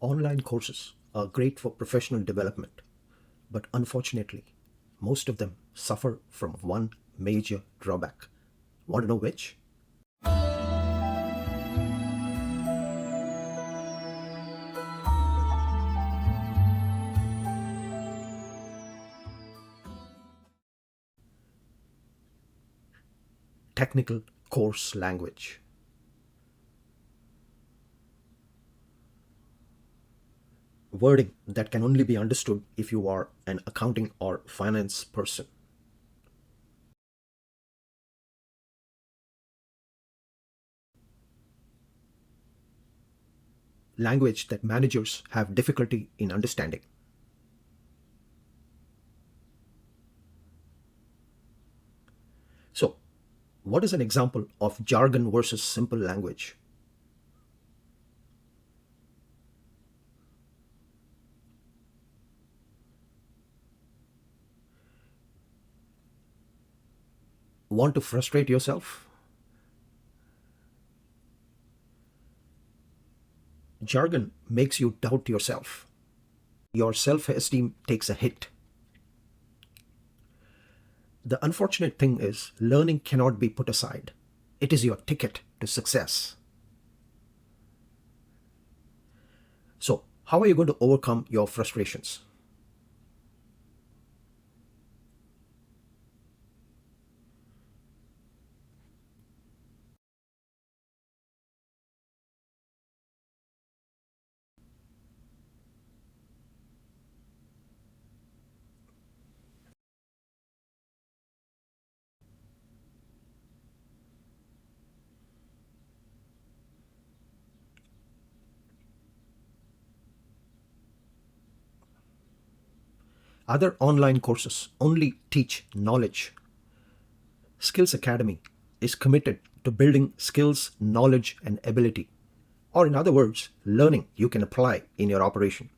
Online courses are great for professional development, but unfortunately, most of them suffer from one major drawback. Want to know which? Technical course language. Wording that can only be understood if you are an accounting or finance person. Language that managers have difficulty in understanding. So, what is an example of jargon versus simple language? Want to frustrate yourself? Jargon makes you doubt yourself. Your self esteem takes a hit. The unfortunate thing is, learning cannot be put aside. It is your ticket to success. So, how are you going to overcome your frustrations? Other online courses only teach knowledge. Skills Academy is committed to building skills, knowledge, and ability. Or, in other words, learning you can apply in your operation.